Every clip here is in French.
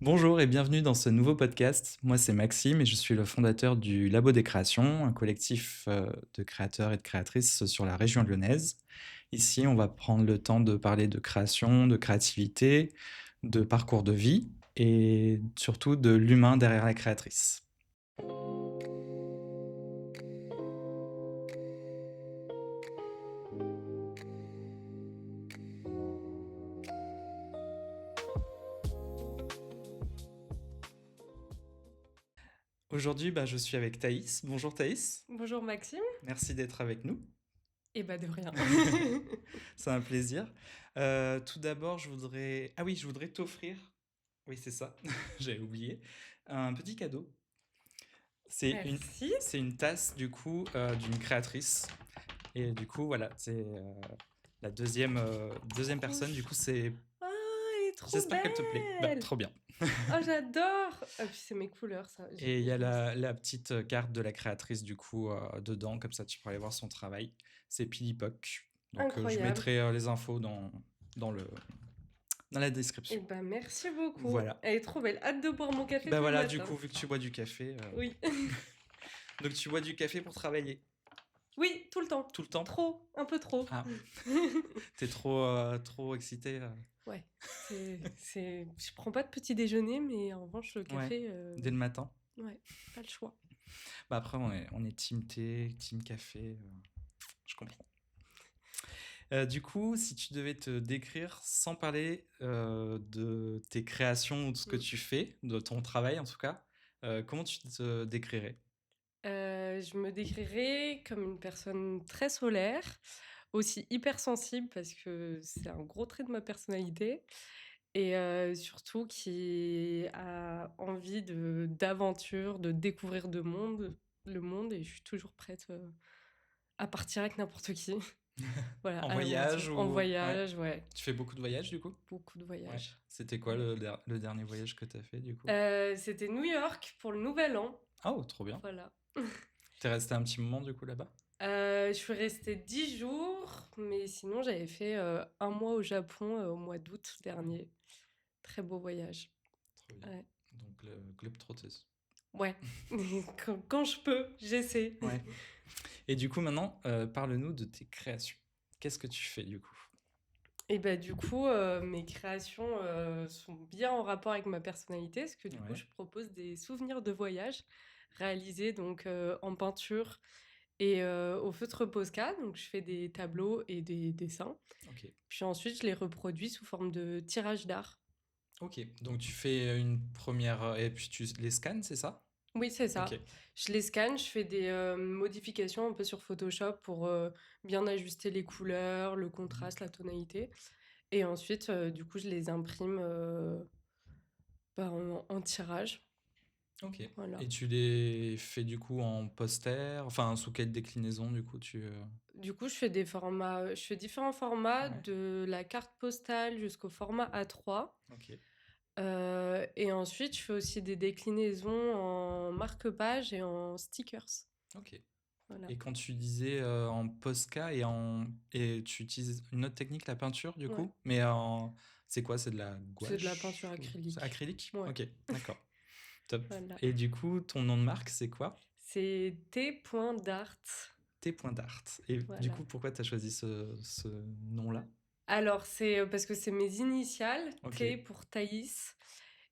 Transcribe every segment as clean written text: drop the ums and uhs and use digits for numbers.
Bonjour et bienvenue dans ce nouveau podcast. Moi, c'est Maxime et je suis le fondateur du Labo des Créations, un collectif de créateurs et de créatrices sur la région lyonnaise. Ici, on va prendre le temps de parler de création, de créativité, de parcours de vie et surtout de l'humain derrière la créatrice. Aujourd'hui, je suis avec Thaïs. Bonjour Thaïs, Bonjour Maxime. merci d'être avec nous. Eh bah de rien. C'est un plaisir. Tout d'abord, je voudrais... Ah oui, je voudrais t'offrir, oui c'est ça, j'avais oublié, un petit cadeau. C'est une, Merci. c'est une tasse du coup d'une créatrice. Et du coup, voilà, c'est la deuxième Trop personne. Du ch- coup, c'est... Ah, elle est trop J'espère qu'elle te plaît. belle. Trop bien. Oh, j'adore. Ah, puis c'est mes couleurs, ça. Et il y a J'aime ça. la petite carte de la créatrice du coup dedans, comme ça tu pourras aller voir son travail. C'est Pilipoc. Donc je Incroyable. mettrai les infos dans le, dans la Eh description. bah merci beaucoup. Voilà. Elle est trop belle. Hâte de boire mon café Bah tous les voilà, du matins. coup, vu que tu bois du café, Oui. donc tu bois du café pour travailler Oui, tout le temps. tout le temps. Trop, un peu trop. Ah, t'es trop excité. Ouais. Je prends pas de petit déjeuner, mais en revanche, le Ouais, café, dès le matin. ouais, pas le choix. Après, on est team thé, team café, je comprends. Du coup, si tu devais te décrire sans parler de tes créations ou de ce que Mm. tu fais, de ton travail en tout cas, comment tu te décrirais? Je me décrirais comme une personne très solaire, aussi hypersensible parce que c'est un gros trait de ma personnalité et surtout qui a envie d'aventure, de découvrir le monde et je suis toujours prête, à partir avec n'importe qui. Voilà, En à l'aventure. voyage En ou... Ouais. voyage, ouais, Tu fais beaucoup de voyages du coup? beaucoup de Ouais. voyages. C'était quoi Ouais. le dernier voyage que tu as fait du coup? C'était New York pour le Nouvel An, Oh, trop bien. voilà. T'es resté un petit moment du coup là-bas? Je suis restée 10 jours, mais sinon j'avais fait, 1 mois au Japon, au mois d'août dernier. Très beau voyage. Trop bien. Ouais. Donc le globe-trotteuse. Ouais. Quand je peux, j'essaie. Ouais. Et du coup maintenant, parle-nous de tes créations. Qu'est-ce que tu fais du coup? Et bah, du coup, mes créations, sont bien en rapport avec ma personnalité parce que du coup, Ouais, je propose des souvenirs de voyage réalisés donc, en peinture et au feutre Posca. Donc je fais des tableaux et des dessins. ok. Puis ensuite, je les reproduis sous forme de tirage d'art. Ok, donc tu fais une première... et puis tu les scannes, c'est ça? Oui, c'est Ok, ça. Je les scanne, je fais des modifications un peu sur Photoshop pour bien ajuster les couleurs, le contraste, la tonalité. Et ensuite, du coup, je les imprime en tirage. ok. Voilà. Et tu les fais du coup en poster, enfin sous quelle déclinaison du coup tu... Du coup, je fais différents formats, Ouais, de la carte postale jusqu'au format A3. ok, Et ensuite, je fais aussi des déclinaisons en marque-page et en stickers. ok. Voilà. Et quand tu disais en Posca et tu utilises une autre technique, la peinture du Ouais. coup, mais en... C'est quoi? C'est de la C'est de la peinture gouache ou... C'est acrylique. acrylique? Ouais. Ok, d'accord. Top. Voilà. Et du coup, ton nom de marque, c'est quoi? C'est T.Dart. T.Dart. Et du Voilà. coup, pourquoi tu as choisi ce nom-là? Alors, c'est parce que c'est mes initiales, Ok, T pour Thaïs,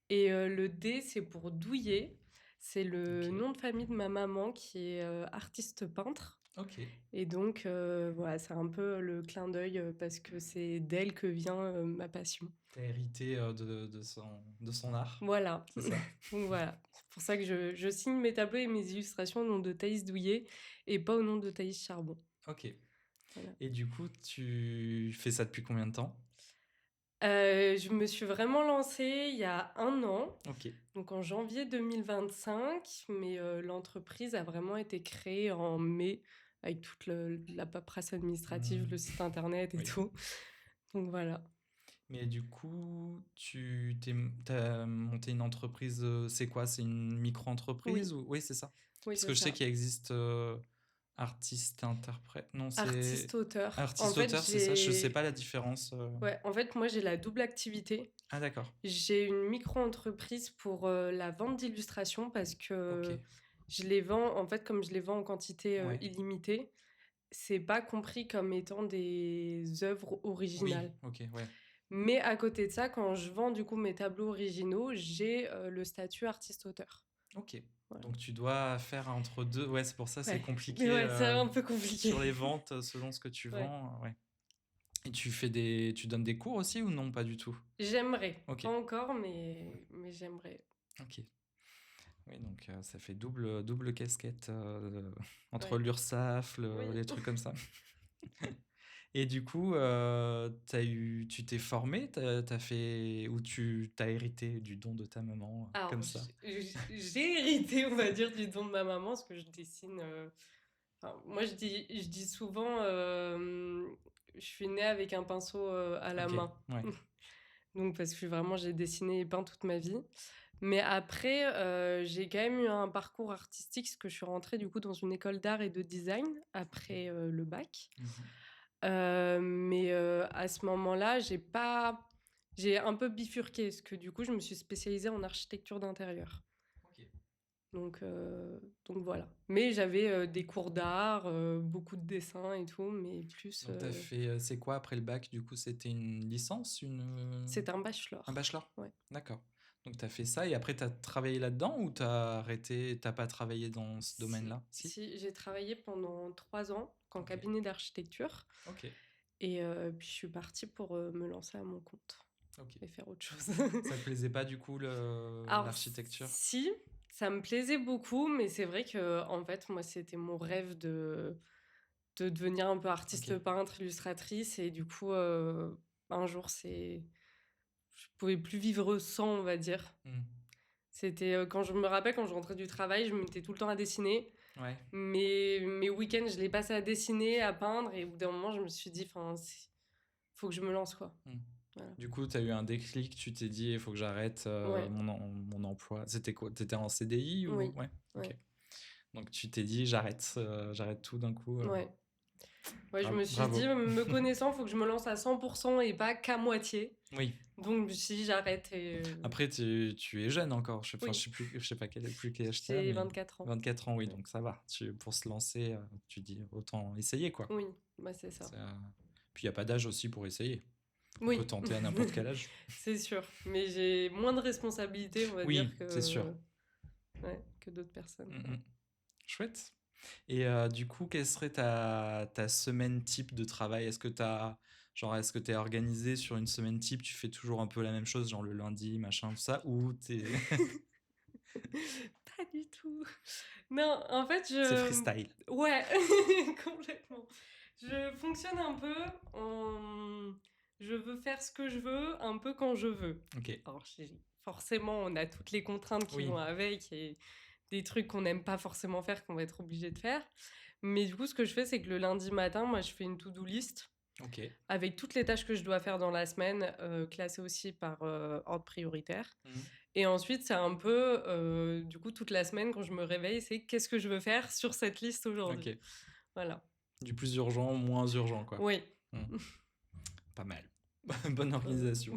et le D, c'est pour Douillet. C'est le ok, nom de famille de ma maman qui est artiste peintre. ok. Et donc, voilà, c'est un peu le clin d'œil parce que c'est d'elle que vient ma passion. T'as hérité de son art, Voilà. c'est ça? Donc voilà. C'est pour ça que je signe mes tableaux et mes illustrations au nom de Thaïs Douillet et pas au nom de Thaïs Charbon. Ok. Voilà. Et du coup, tu fais ça depuis combien de temps? Je me suis vraiment lancée il y a 1 an, Ok. donc en janvier 2025, mais l'entreprise a vraiment été créée en mai avec toute la paperasse administrative, le Hmm, site internet et oui. tout. Donc voilà. Mais du coup, t'as monté une entreprise, c'est quoi? C'est une micro-entreprise Oui, ou... Oui, c'est ça. oui, Parce c'est que je sais ça. qu'il existe Artiste, interprète. Non, c'est Artiste-auteur. En fait, artiste-auteur, c'est ça? Je sais pas la différence. ouais, en fait, moi, j'ai la double activité. Ah, d'accord. J'ai une micro-entreprise pour, la vente d'illustrations parce que Ok. je les vends en fait, comme je les vends en quantité, Ouais. illimitée, c'est pas compris comme étant des œuvres Oui. originales. Ok. Ouais. Mais à côté de ça, quand je vends du coup mes tableaux originaux, j'ai, le statut artiste-auteur. Ok. Voilà. Donc tu dois faire entre deux. Ouais, c'est pour ça c'est Ouais, mais compliqué ouais, c'est un peu compliqué. sur les ventes selon ce que tu Ouais. vends. Ouais. Et tu donnes des cours aussi ou non? Pas du tout. J'aimerais, Ok. pas encore, mais j'aimerais. Ok. Oui, donc ça fait double casquette entre Ouais. l'URSSAF, Oui. les trucs comme ça. Et du coup, tu t'es formé, t'as fait, ou tu t'as hérité du don de ta maman, Alors, comme ça? j'ai hérité, on va dire, du don de ma maman, parce que je dessine. Enfin, moi, je dis souvent, je suis née avec un pinceau à la Ok, main. ouais, Donc, parce que vraiment, j'ai dessiné et peint toute ma vie. Mais après, j'ai quand même eu un parcours artistique, parce que je suis rentrée du coup dans une école d'art et de design après le bac. mhm, Mais à ce moment-là, j'ai un peu bifurqué, parce que du coup, je me suis spécialisée en architecture d'intérieur. ok. Donc voilà. Mais j'avais des cours d'art, beaucoup de dessins et tout, mais plus. Donc t'as fait, c'est quoi après le bac? Du coup, c'était une licence, C'est un un bachelor. bachelor? Ouais. D'accord. Donc t'as fait ça et après t'as travaillé là-dedans ou t'as arrêté, t'as pas travaillé dans ce Si, domaine-là? Si? si, j'ai travaillé pendant 3 ans en Ok, cabinet d'architecture. ok, Et puis je suis partie pour me lancer à mon compte ok. et faire autre chose. Ça te plaisait pas du coup Alors, l'architecture? si, ça me plaisait beaucoup, mais c'est vrai que, en fait, moi, c'était mon rêve de devenir un peu Ok. artiste peintre, illustratrice. Et du coup, un jour, je pouvais plus vivre sans, on va dire. Hmm. C'était quand je me rappelle, quand je rentrais du travail, je me mettais tout le temps à dessiner. Ouais. Mais mes week-ends, je les passais à dessiner, à peindre. Et au bout d'un moment, je me suis dit, enfin, faut que je me lance, quoi. Hmm. Voilà. Du coup, tu as eu un déclic, tu t'es dit, il faut que j'arrête Ouais, mon emploi. C'était quoi? T'étais en CDI ou... oui, Ouais, ok. ouais, Donc tu t'es dit, j'arrête tout d'un coup. ouais. Ouais, je Bravo. me suis dit, Bravo. me connaissant, faut que je me lance à 100% et pas qu'à moitié. Oui. Donc, je me suis dit, j'arrête. Et Après, tu es jeune encore. Enfin, oui, je sais pas quel âge t'as, j'ai mais 24 ans. 24 ans, oui, Ouais. donc ça va. Pour se lancer, tu dis, autant essayer, quoi. Oui, bah c'est ça. Ça- Puis il n'y a pas d'âge aussi pour essayer. On peut Oui, tenter à n'importe quel âge. c'est sûr. Mais j'ai moins de responsabilités, on va dire, Oui, c'est sûr. ouais, que d'autres personnes. Mm, Ouais. mm. Chouette. Et du coup, quelle serait ta semaine type de travail? Est-ce que t'es organisé sur une semaine type, tu fais toujours un peu la même chose, genre le lundi, machin, tout ça, ou t'es... Pas du tout. Non, en fait, c'est freestyle? Ouais, complètement. Je fonctionne un peu en... Je veux faire ce que je veux, un peu quand je veux. Ok. Alors, forcément, on a toutes les contraintes qui Oui. vont avec et des trucs qu'on n'aime pas forcément faire, qu'on va être obligé de faire. Mais du coup, ce que je fais, c'est que le lundi matin, moi, je fais une to-do list Ok. avec toutes les tâches que je dois faire dans la semaine, classées aussi par ordre prioritaire. Mhm. Et ensuite, c'est un peu, du coup, toute la semaine, quand je me réveille, c'est qu'est-ce que je veux faire sur cette liste aujourd'hui. Ok. Voilà. Du plus urgent au moins urgent, quoi. Oui. Hmm. Pas mal. Bonne Voilà. organisation.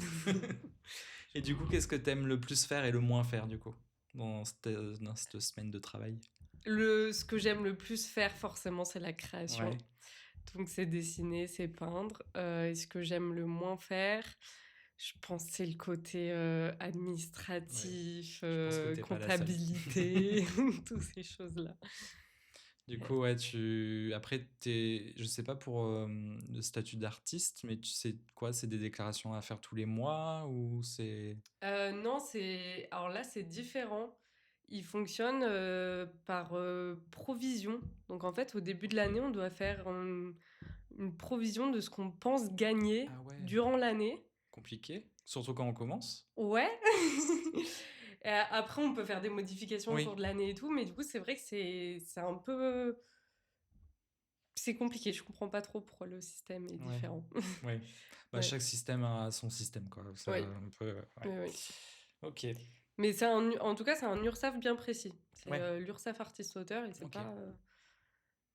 Et du coup, qu'est-ce que t'aimes le plus faire et le moins faire, du coup, dans cette semaine de travail? Ce que j'aime le plus faire, forcément, c'est la création. Ouais. Donc, c'est dessiner, c'est peindre. Et ce que j'aime le moins faire, je pense que c'est le côté Ouais. administratif, Je pense que t'es pas la seule. comptabilité, toutes ces choses-là. Du coup, ouais, après, je sais pas pour le statut d'artiste, mais tu sais quoi, c'est des déclarations à faire tous les mois ou c'est... Non, alors là, c'est différent. Il fonctionne par provision. Donc, en fait, au début de l'année, on doit faire une provision de ce qu'on pense gagner Ah ouais, durant l'année. compliqué, surtout quand on commence. Ouais. Et après, on peut faire des modifications au cours Oui, de l'année et tout, mais du coup, c'est vrai que c'est un peu... C'est compliqué, je comprends pas trop pourquoi le système est ouais, différent. ouais. Bah, Ouais, chaque système a son système, quoi. Ça, oui, on peut, ouais. oui, oui. Ok, Mais en tout cas, c'est un URSAF bien précis. C'est ouais, l'URSAF artiste-auteur et c'est ok. pas...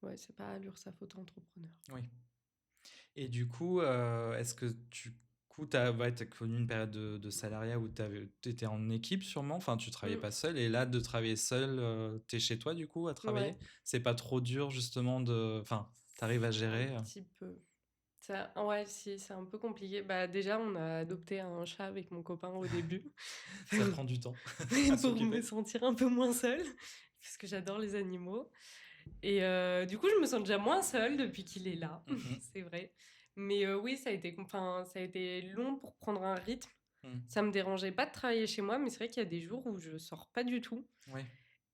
Ouais, c'est pas l'URSSAF auto-entrepreneur. Oui. Et du coup, est-ce que tu as ouais, tu connu une période de salariat où tu étais en équipe sûrement? Enfin, tu travaillais Mmh. pas seul et là, de travailler seul, tu es chez toi du coup à travailler? Ouais, C'est pas trop dur justement de enfin, tu arrives à c'est un gérer? petit peu. Ça ouais, si, c'est un peu compliqué. Bah, déjà, on a adopté un chat avec mon copain au début, Ça prend du temps oui, à pour me s'occuper? sentir un peu moins seule, parce que j'adore les animaux et du coup, je me sens déjà moins seule depuis qu'il est là, Mmh mh. c'est vrai. Mais oui, ça a été long pour prendre un rythme. Mmh. Ça me dérangeait pas de travailler chez moi, mais c'est vrai qu'il y a des jours où je sors pas du tout Ouais.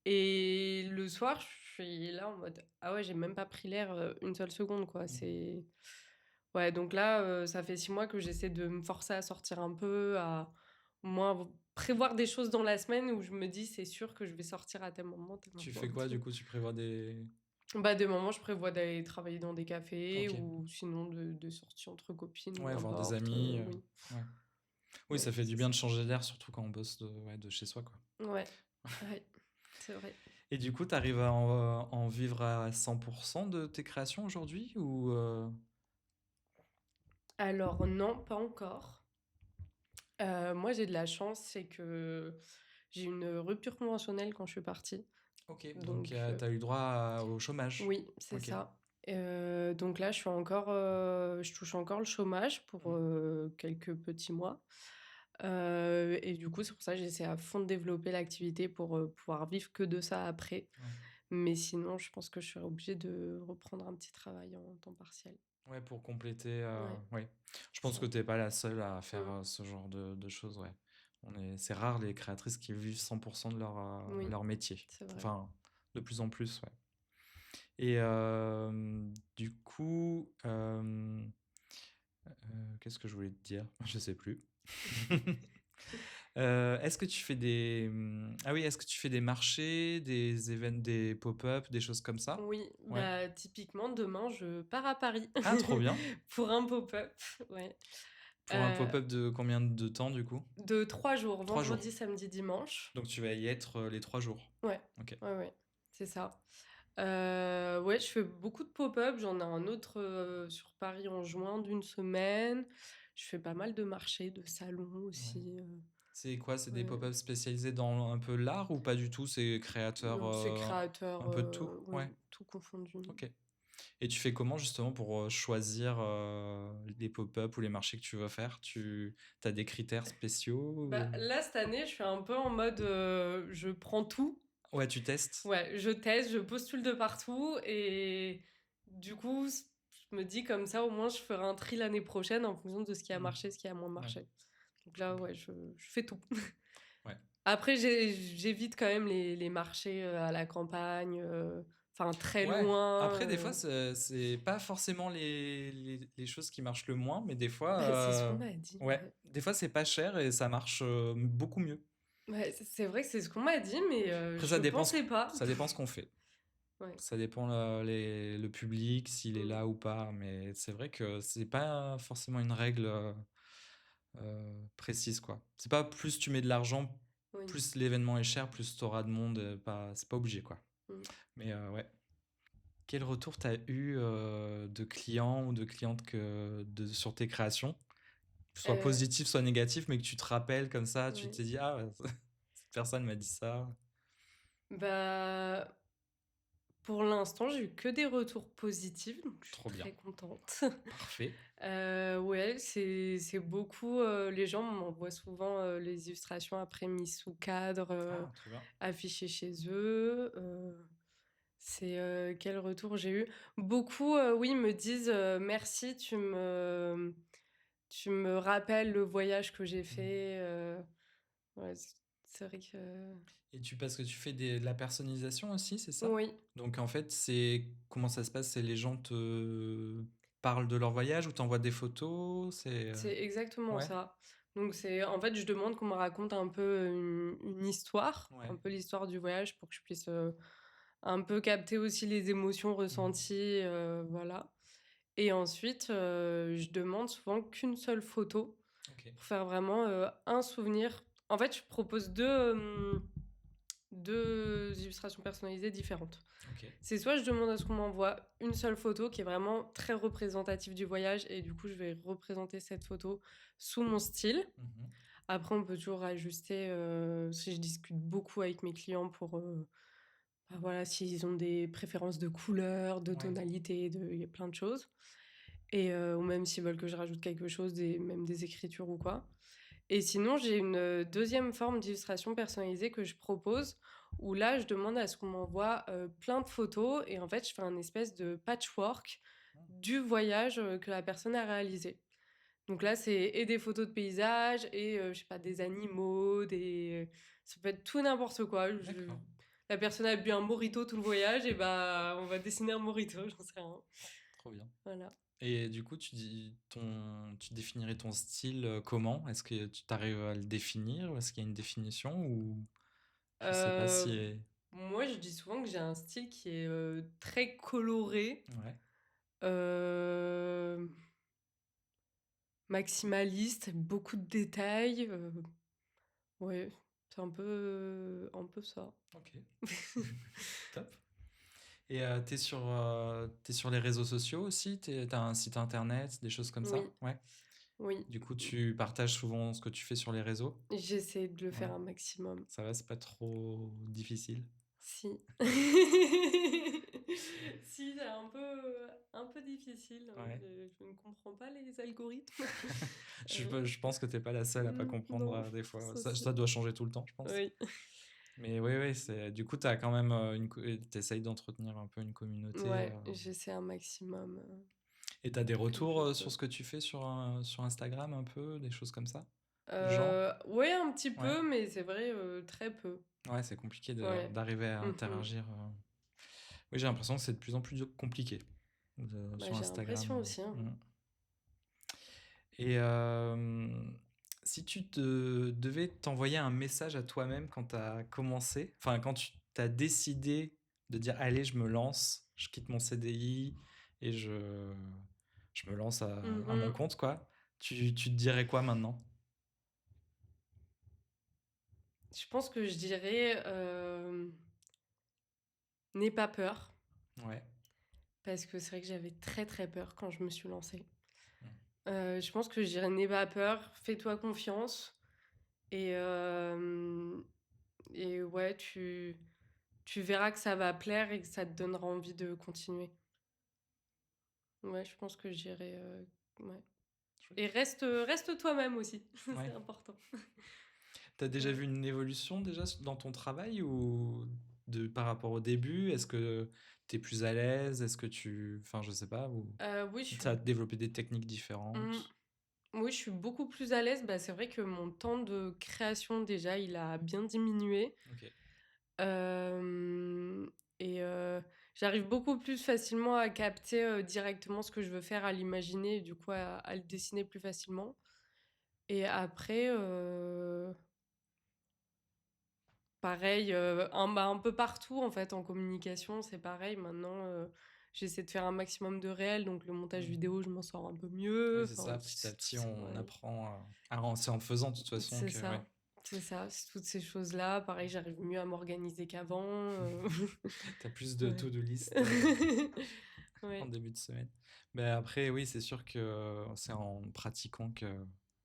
et le soir, je suis là en mode: «Ah ouais, j'ai même pas pris l'air, une seule seconde, quoi». Mmh. C'est Ouais, donc là, ça fait 6 mois que j'essaie de me forcer à sortir un peu, à au moins prévoir des choses dans la semaine où je me dis: «C'est sûr que je vais sortir à tel Tu moment». fais quoi du coup? Tu prévois des Bah, des moments, je prévois d'aller travailler dans des cafés OK. ou sinon de sorties entre copines ou Ouais, voir des n'importe, amis, oui. ouais. Oui, Ouais, ça fait du c'est bien ça. de changer d'air, surtout quand on bosse de ouais, de chez soi, quoi. Ouais, ouais, c'est vrai. Et du coup, tu arrives à en vivre à 100 de tes créations aujourd'hui ou Alors non, pas encore. Moi, j'ai de la chance, c'est que j'ai eu une rupture conventionnelle quand je suis partie, OK, donc tu donc as eu droit au chômage? oui, c'est OK. ça. Donc là, je touche encore le chômage pour, Mmh. quelques petits mois, et du coup, c'est pour ça que j'essaie à fond de développer l'activité pour, pouvoir vivre que de ça après. Ouais. Mais sinon, je pense que je serai obligée de reprendre un petit travail en temps partiel. Ouais, pour compléter, Ouais, ouais. Je c'est pense que ça. tu es pas la seule à faire, Mmh. ce genre de choses, ouais. C'est rare les créatrices qui vivent 100 de Oui, leur métier. c'est vrai. Enfin, de plus en plus, ouais. Et du coup, qu'est-ce que je voulais te dire? Je sais plus. Est-ce que tu fais ah oui, est-ce que tu fais des marchés, des pop-up, des choses comme ça? Oui, Ouais. bah, typiquement, demain, je pars à Paris Ah, trop bien! pour un pop-up, ouais. Pour un Heu, pop-up de combien de temps, du coup? de 3 jours, 3 jours. vendredi, samedi, dimanche. Donc tu vas y être, les 3 jours? Ouais, OK. ouais, ouais, c'est ça. Ouais, je fais beaucoup de pop-up. J'en ai un autre, sur Paris en juin d'une semaine. Je fais pas mal de marchés, de salons Ouais. aussi, C'est quoi? C'est des ouais. pop-up spécialisés dans un peu l'art ou pas du tout? C'est créateur, Non, c'est créateur, un peu de tout? Ouais, oui, tout confondu. OK. Et tu fais comment justement pour, choisir, les pop-up ou les marchés que tu veux faire? Tu as des critères spéciaux Bah, ou? là, cette année, je suis un peu en mode, je prends tout. Ouais, tu testes? Ouais, je teste, je postule de partout et du coup, je me dis comme ça, au moins, je ferai un tri l'année prochaine en fonction de ce qui a Mmh. marché, ce qui a moins Ouais, marché. Donc je là, comprends. ouais, je fais tout. Ouais. Après, j'évite quand même les marchés, à la campagne, enfin très Ouais, loin, après des fois c'est pas forcément les choses qui marchent le moins, mais des bah, c'est ce fois, qu'on m'a dit, ouais, ouais. des fois c'est pas cher et ça marche, beaucoup mieux. Ouais, c'est vrai que c'est ce qu'on m'a dit, mais Après je pensais pas. ça dépend ce qu'on fait. Ouais. Ça dépend le public, s'il est Mmh. là ou pas, mais c'est vrai que c'est pas forcément une règle, précise, quoi. C'est pas plus tu mets de l'argent, Oui. plus l'événement est cher, plus tu auras de monde, pas c'est pas obligé, quoi. Mmh. Mais ouais. Quel retour tu as eu, de clients ou de clientes sur tes créations? Soit Heu, positif, soit négatif, mais que tu te rappelles comme ça, tu ouais. t'es dit: «Ah, cette personne m'a dit ça». Bah, pour l'instant, j'ai eu que des retours positifs, donc je suis Trop bien, très contente. parfait. Ouais, c'est beaucoup, les gens m'envoient souvent, les illustrations après mises sous cadre, Ah, trop bien. affichées chez eux, quel retour j'ai eu? Beaucoup, oui, me disent, «Merci, tu me rappelles le voyage que j'ai Mmh. fait», ouais, c'est vrai que Et parce que tu fais de la personnalisation aussi, c'est ça? oui. Donc en fait, c'est comment ça se passe? C'est les gens te parlent de leur voyage ou t'envoient des photos? C'est exactement Ouais? ça. Donc c'est en fait, je demande qu'on me raconte un peu une histoire, un Ouais. peu l'histoire du voyage pour que je puisse, un peu capter aussi les émotions Mmh. ressenties, voilà et ensuite, je demande souvent qu'une seule photo OK. pour faire vraiment, un souvenir. En fait, je propose 2 2 illustrations personnalisées différentes. OK. C'est soit je demande à ce qu'on m'envoie une seule photo qui est vraiment très représentative du voyage et du coup, je vais représenter cette photo sous mon style. Mmh. Après, on peut toujours ajuster, si je discute beaucoup avec mes clients pour, bah, voilà, s'ils ont des préférences de couleurs, de Ouais. tonalités, il y a plein de choses et ou même s'ils veulent que je rajoute quelque chose, même des écritures ou quoi. Et sinon, j'ai une, 2e forme d'illustration personnalisée que je propose, où là, je demande à ce qu'on m'envoie, plein de photos et en fait, je fais un espèce de patchwork Mmh. du voyage, que la personne a réalisé. Donc là, c'est et des photos de paysages et je sais pas, des animaux, ça peut être tout et n'importe quoi. Je D'accord, La personne a bu un mojito tout le voyage et bah, on va dessiner un mojito, j'en sais rien. trop bien. Voilà. Et du coup, tu définirais ton style, comment? Est-ce que tu arrives à le définir? Ou est-ce qu'il y a une définition ou je sais pas Heu, si Moi, je dis souvent que j'ai un style qui est, très coloré, ouais, hem, maximaliste, beaucoup de détails, ouais, c'est un peu ça. OK, top. Et tu sur les réseaux sociaux aussi? Tu un site internet, des choses comme Oui, ça? Ouais? oui, Du coup, tu partages souvent ce que tu fais sur les réseaux? j'essaie de le Ouais, faire un maximum. ça va, c'est pas trop difficile? Si. Si, c'est un peu difficile, Ouais. je ne comprends pas les algorithmes. Je pense que tu es pas la seule à pas comprendre, Non, des je pense fois. Ça aussi. doit changer tout le temps, je pense. Oui. Mais oui, oui, c'est du coup, tu as quand même, tu d'entretenir un peu une communauté, Ouais, j'essaie un maximum, et tu as des que je retours, sur peux. ce que tu fais sur Instagram un peu, des choses comme ça? Du genre? Ouais, un petit Ouais? peu, mais c'est vrai, très peu. Ouais, c'est compliqué Ouais. d'arriver à Mmh. interagir, oui, j'ai l'impression que c'est de plus en plus compliqué, Bah, sur j'ai l'impression Instagram, aussi, hein. mmh. Et si tu te devais t'envoyer un message à toi-même quand tu as commencé, enfin quand tu as décidé de dire: «Allez, je me lance, je quitte mon CDI et je me lance à mon Mmh. compte», quoi. Tu te dirais quoi maintenant? Je pense que je dirais, «N'aie pas peur», Ouais. parce que c'est vrai que j'avais très, très peur quand je me suis lancée. Mmh. Je pense que je dirais: «N'aie pas peur, fais-toi confiance» et ouais, tu verras que ça va plaire et que ça te donnera envie de continuer. Ouais, je pense que je dirais, ouais Chouette. et reste toi-même aussi, c'est Ouais. important. Tu as déjà Ouais. vu une évolution déjà dans ton travail ou par rapport au début? Est-ce que tu es plus à l'aise? Est-ce que enfin, je sais pas, ou Oui, tu as développé des techniques mmh, différentes? oui, je suis beaucoup plus à l'aise. Bah, c'est vrai que mon temps de création, déjà, il a bien diminué. OK. Hem et j'arrive beaucoup plus facilement à capter, directement ce que je veux faire, à l'imaginer et du coup à le dessiner plus facilement et après, pareil, un peu partout en fait en communication, c'est pareil maintenant, j'essaie de faire un maximum de réels, donc le montage Mmh. vidéo, je m'en sors un peu mieux, Oui, c'est enfin ça, petit à petit, c'est on ouais, apprend c'est en faisant de toute façon c'est que ouais. ça, c'est ça, c'est toutes ces choses-là. Pareil, j'arrive mieux à m'organiser qu'avant, Tu as plus de ouais. to-do list, en Ouais, début de semaine. Mais après, oui, c'est sûr que c'est en pratiquant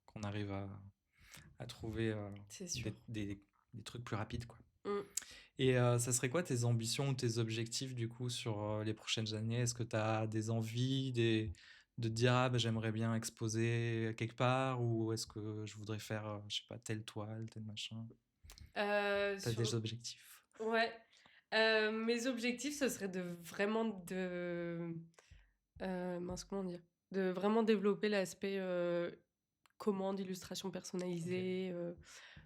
qu'on arrive à trouver, c'est sûr. des trucs plus rapides, quoi. Mmh. Et ça serait quoi tes ambitions ou tes objectifs du coup sur, les prochaines années? Est-ce que tu as des envies, de te dire: «Ah bah, j'aimerais bien exposer quelque part» ou «Est-ce que je voudrais faire, je sais pas, telle toile, tel machin»? Tu as des Sur objectifs? Ouais, mes objectifs, ce serait de vraiment mince, comment dire? De vraiment développer l'aspect, commande, illustration OK. personnalisée,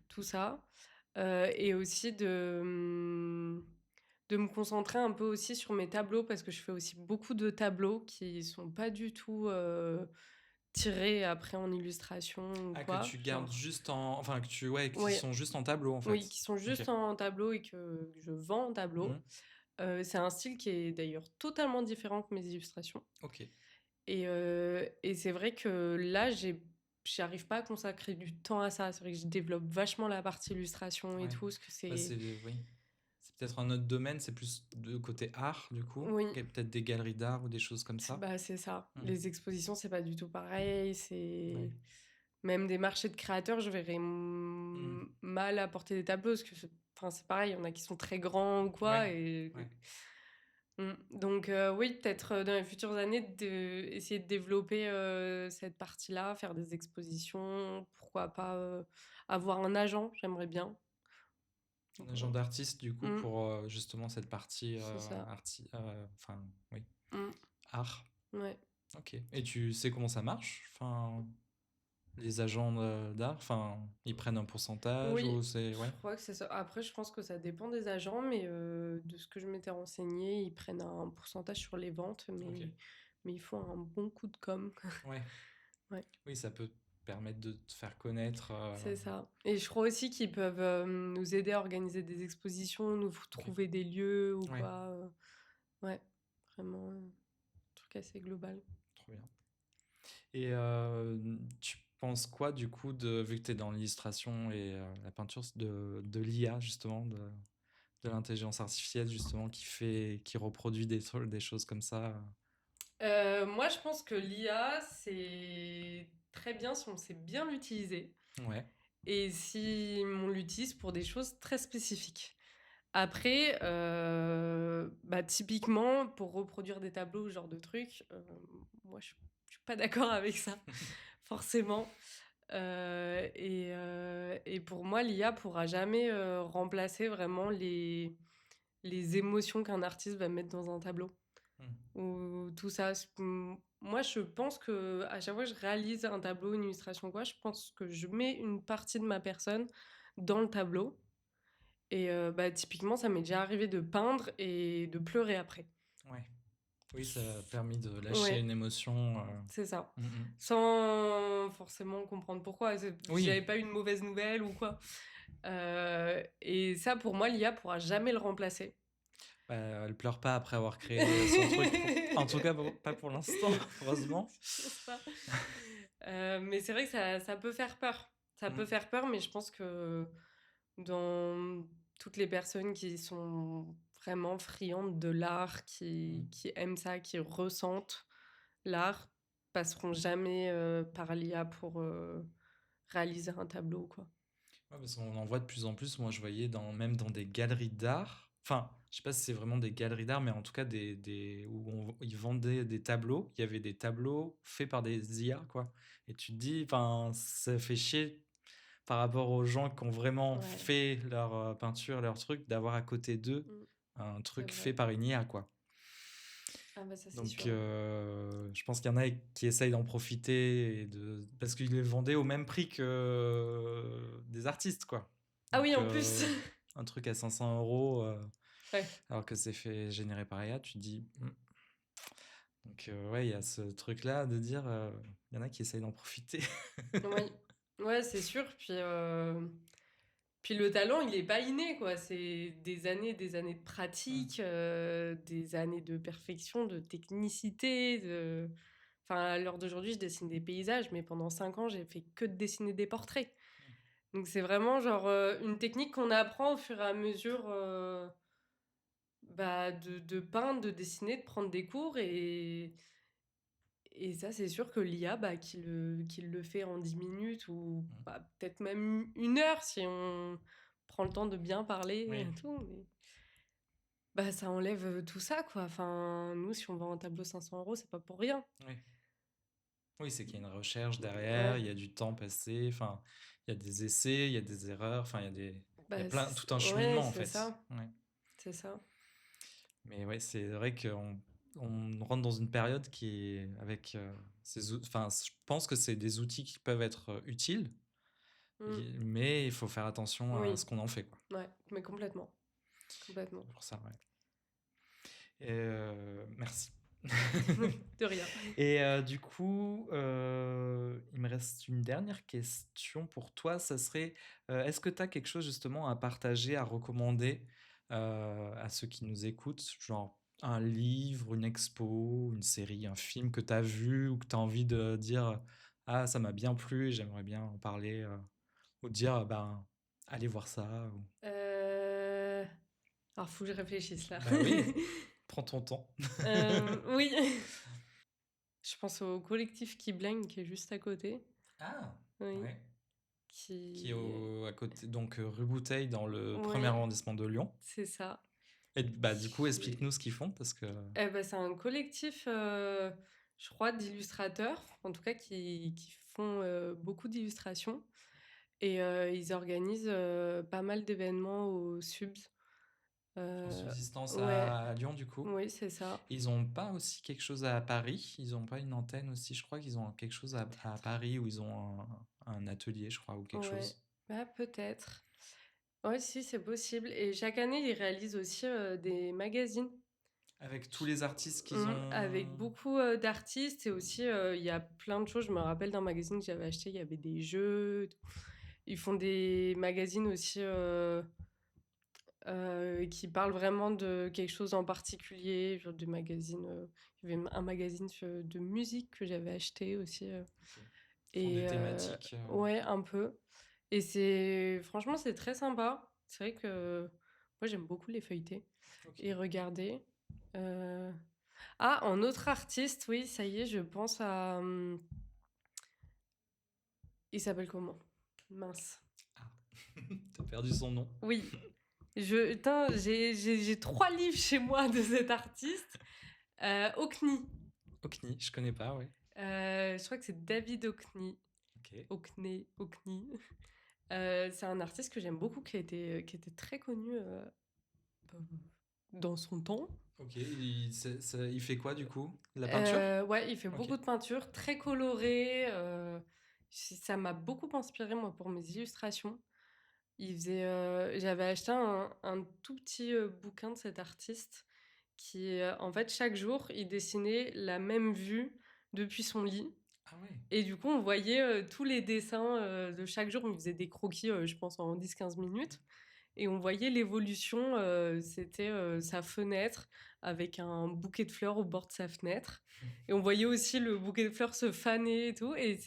tout ça, et aussi de me concentrer un peu aussi sur mes tableaux parce que je fais aussi beaucoup de tableaux qui sont pas du tout, tirés après en illustration ou Ah, que quoi, tu gardes genre juste enfin que ouais, qui ouais, sont juste en tableau en oui, fait? qui sont OK. juste en tableau et que je vends en tableau. Mmh. C'est un style qui est d'ailleurs totalement différent que mes illustrations OK. et c'est vrai que là, j'arrive pas à consacrer du temps à ça. C'est vrai que je développe vachement la partie illustration et Ouais. tout, parce que Bah, c'est c'est oui. Peut-être un autre domaine, c'est plus de côté art, du coup? Oui, Peut-être des galeries d'art ou des choses comme ça? c'est ça. Mmh. Les expositions, c'est pas du tout pareil. Ouais. C'est même des marchés de créateurs, je verrais Mmh. mal apporter des tableaux parce que enfin, c'est pareil, il y en a qui sont très grands ou Ouais, quoi. Et ouais. Donc oui, peut-être dans les futures années, essayer de développer cette partie-là, faire des expositions, pourquoi pas avoir un agent, j'aimerais bien. Un Donc, agent d'artiste, du coup, mm, pour justement cette partie c'est ça. enfin, oui, Mm, art. ouais. Ok. Et tu sais comment ça marche? Enfin, les agents d'art, enfin, ils prennent un pourcentage Oui, ou c'est... je Ouais, crois que c'est ça. Après, je pense que ça dépend des agents, mais de ce que je m'étais renseigné, ils prennent un pourcentage sur les ventes, ok. mais il faut un bon coup de com. Ouais. Ouais, Oui, ça peut permettre de te faire connaître. c'est ça. Et je crois aussi qu'ils peuvent nous aider à organiser des expositions, nous Ok. trouver des lieux ou Ouais, quoi. Ouais, vraiment un truc assez global. trop bien. Et tu penses quoi, du coup, vu que tu es dans l'illustration et la peinture, de l'IA, justement, de l'intelligence artificielle, justement, qui reproduit des choses comme ça? Moi, je pense que l'IA, c'est très bien si on sait bien l'utiliser Ouais. et si on l'utilise pour des choses très spécifiques. Après, typiquement, pour reproduire des tableaux, ce genre de trucs, moi, je suis pas d'accord avec ça, forcément. Et pour moi, l'IA pourra jamais remplacer vraiment les émotions qu'un artiste va mettre dans un tableau Hmm. ou tout ça. Moi, je pense que à chaque fois que je réalise un tableau, une illustration, quoi, je pense que je mets une partie de ma personne dans le tableau. Et typiquement, ça m'est déjà arrivé de peindre et de pleurer après. Ouais. Oui, ça a permis de lâcher Ouais, une émotion. c'est ça. Mm, mm. Sans forcément comprendre pourquoi. Oui, J'avais pas eu une mauvaise nouvelle ou quoi. Et ça, pour moi, l'IA pourra jamais le remplacer. bah, elle pleure pas après avoir créé son truc. En tout cas, pas pour l'instant, heureusement. Je pense pas. Mais c'est vrai que ça peut faire peur. Ça peut Mm, faire peur, mais je pense que dans toutes les personnes qui sont vraiment friandes de l'art, mm. qui aiment ça, qui ressentent l'art, passeront jamais par l'IA pour réaliser un tableau, quoi. Ouais, parce qu'on en voit de plus en plus. Moi, je voyais même dans des galeries d'art. Enfin, je sais pas si c'est vraiment des galeries d'art, mais en tout cas, où ils vendaient des tableaux. Il y avait des tableaux faits par des IA, quoi. Et tu te dis, enfin, ça fait chier par rapport aux gens qui ont vraiment Ouais, fait leur peinture, leur truc, d'avoir à côté d'eux mm, un c'est truc fait vrai. par une IA, quoi. Ah bah ça, c'est Donc, sûr. je pense qu'il y en a qui essayent d'en profiter parce qu'ils les vendaient au même prix que des artistes, quoi. Ah oui, Donc, en plus. un truc à 500 euros, Ouais. alors que c'est fait générer par IA, tu te dis. Hmm. Donc, ouais, il y a ce truc-là de dire, il y en a qui essayent d'en profiter. Oui. Ouais, c'est sûr. Puis le talent, il est pas inné, quoi. C'est des années de Hmm. pratique, des années de perfection, de technicité. Enfin, à l'heure d'aujourd'hui, je dessine des paysages, mais pendant 5 ans, j'ai fait que de dessiner des portraits. Donc c'est vraiment genre une technique qu'on apprend au fur et à mesure de peindre, de dessiner, de prendre des cours. Et ça, c'est sûr que l'IA, qu'il le fait en 10 minutes ou Hmm. peut-être même 1 heure si on prend le temps de bien parler Oui, et tout. Mais ça enlève tout ça, quoi. Enfin, nous, si on vend un tableau 500 euros, c'est pas pour rien. oui. Oui, c'est qu'il y a une recherche derrière, Ouais, il y a du temps passé, enfin, il y a des essais, il y a des erreurs, enfin, il y a tout un ouais, cheminement en c'est fait. ça. Ouais. C'est ça. Mais ouais, c'est vrai qu'on rentre dans une période qui est avec enfin, je pense que c'est des outils qui peuvent être utiles, Mm. mais il faut faire attention à Oui, ce qu'on en fait, quoi. ouais, mais complètement. Complètement. C'est pour ça, ouais. Et, merci. De rien. Et du coup, il me reste une dernière question pour toi. Ça serait, est-ce que tu as quelque chose justement à partager, à recommander à ceux qui nous écoutent? Genre un livre, une expo, une série, un film que tu as vu ou que tu as envie de dire, ah, ça m'a bien plu, j'aimerais bien en parler, ou dire, ben, allez voir ça. Euh, Alors, faut que je réfléchisse là. Bah oui, prends ton temps. Oui. Je pense au collectif Kibling qui est juste à côté. Ah, Oui. ouais. Qui est Qui... à côté, donc rue Bouteille, dans le premier Ouais, arrondissement de Lyon. c'est ça. Et bah, du coup, Qui... explique-nous ce qu'ils font, parce que... Eh ben, c'est un collectif, je crois, d'illustrateurs, en tout cas, qui font beaucoup d'illustrations. Et ils organisent pas mal d'événements au Subs. En subsistance Ouais, à Lyon, du coup. oui, c'est ça. Ils ont pas aussi quelque chose à Paris? Ils ont pas une antenne aussi? Je crois qu'ils ont quelque chose à Peut-être. Paris, où ils ont un atelier, je crois, ou quelque Ouais, chose. bah, peut-être. Ouais, si, c'est possible. Et chaque année, ils réalisent aussi des magazines. Avec tous les artistes qu'ils Avec ont... beaucoup d'artistes et aussi il y a plein de choses. Je me rappelle d'un magazine que j'avais acheté, il y avait des jeux. Ils font des magazines aussi qui parlent vraiment de quelque chose en particulier, genre des magazines. Il y avait un magazine de musique que j'avais acheté aussi. Ok. Ils font des thématiques. Ouais, un peu. Et c'est franchement, c'est très sympa. C'est vrai que moi, j'aime beaucoup les feuilleter Ok. et regarder. Euh, Ah, en autre artiste, oui, ça y est, je pense à... Il s'appelle comment? Mince. Ah, t'as perdu son nom. Oui. Putain, j'ai 3 livres chez moi de cet artiste. Hockney. Okni, je connais pas, ouais. Je crois que c'est David Hockney. Ok. Hockney. C'est un artiste que j'aime beaucoup, qui était très connu dans son temps. Ok, il fait quoi, du coup? La peinture? Ouais, il fait Ok. beaucoup de peintures, très colorées. Ça m'a beaucoup inspiré, moi, pour mes illustrations. J'avais acheté un tout petit bouquin de cet artiste qui, en fait, chaque jour, il dessinait la même vue depuis son lit. Ah ouais. Et du coup, on voyait tous les dessins de chaque jour. Il faisait des croquis, je pense, en 10-15 minutes. Et on voyait l'évolution. C'était sa fenêtre avec un bouquet de fleurs au bord de sa fenêtre. Et on voyait aussi le bouquet de fleurs se faner et tout. Et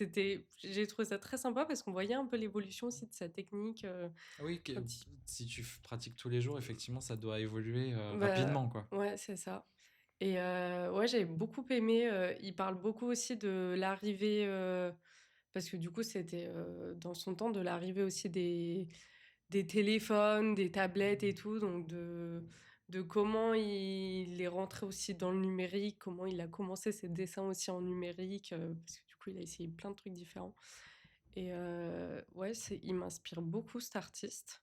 j'ai trouvé ça très sympa parce qu'on voyait un peu l'évolution aussi de sa technique. Ah oui, Quand il- si tu pratiques tous les jours, effectivement, ça doit évoluer Bah, rapidement, quoi. ouais, c'est ça. Et ouais, j'avais beaucoup aimé. Il parle beaucoup aussi de l'arrivée, parce que du coup, c'était dans son temps de l'arrivée aussi des téléphones, des tablettes et tout, donc de comment il est rentré aussi dans le numérique, comment il a commencé ses dessins aussi en numérique, parce que du coup, il a essayé plein de trucs différents. Et ouais, il m'inspire beaucoup cet artiste.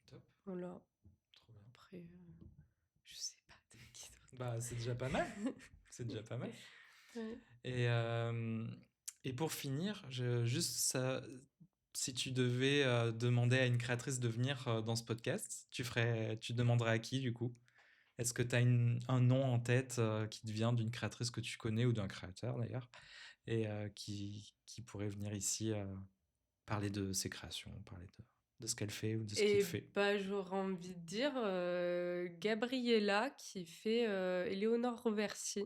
Top, Voilà. trop bien. Après, je sais pas de qui d'autre. Bah, c'est déjà pas mal. C'est déjà pas mal. Ouais. Et, euh, et pour finir, juste ça, si tu devais demander à une créatrice de venir dans ce podcast, tu demanderais à qui, du coup? Est-ce que tu as un nom en tête qui te vient d'une créatrice que tu connais, ou d'un créateur d'ailleurs, et qui pourrait venir ici parler de ses créations, parler de ce qu'elle fait ou de ce qu'il Et fait? bah, j'aurais envie de dire Gabriella qui fait Éléonore Roversi.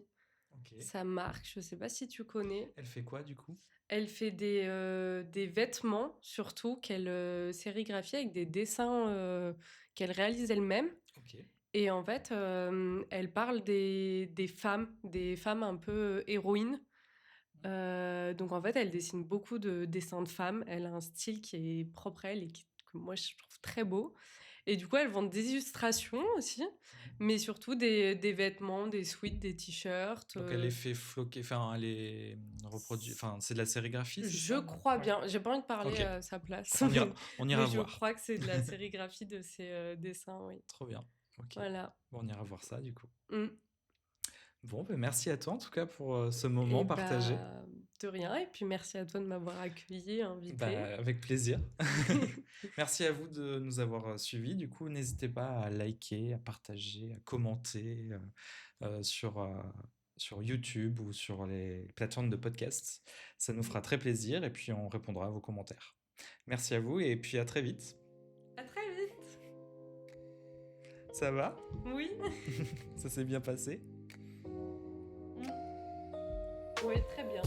Ok. Sa marque, je sais pas si tu connais. Elle fait quoi, du coup? Elle fait des vêtements, surtout, qu'elle sérigraphie avec des dessins qu'elle réalise elle-même. Ok. Et en fait, elle parle des femmes un peu héroïnes. Donc en fait, elle dessine beaucoup de dessins de femmes. Elle a un style qui est propre à elle et que moi je trouve très beau. Et du coup, elle vend des illustrations aussi, mais surtout des vêtements, des sweats, des t-shirts. Donc elle les fait floquer, enfin elle les reproduit, enfin c'est de la sérigraphie, c'est Je ça? crois Ouais. bien. J'ai pas envie de parler Ok, à sa place, on mais ira je voir. crois que c'est de la sérigraphie de ses dessins, oui. Trop bien. Ok. Voilà. Bon, on ira voir ça du coup. Mm. Bon, ben merci à toi en tout cas pour ce Et moment partagé. bah, de rien. Et puis merci à toi de m'avoir accueilli, invité. Bah, avec plaisir. Merci à vous de nous avoir suivis. Du coup, n'hésitez pas à liker, à partager, à commenter sur YouTube ou sur les plateformes de podcast. Ça nous fera très plaisir et puis on répondra à vos commentaires. Merci à vous et puis à très vite. À très vite. Ça va? Oui. Ça s'est bien passé? Oui, très bien.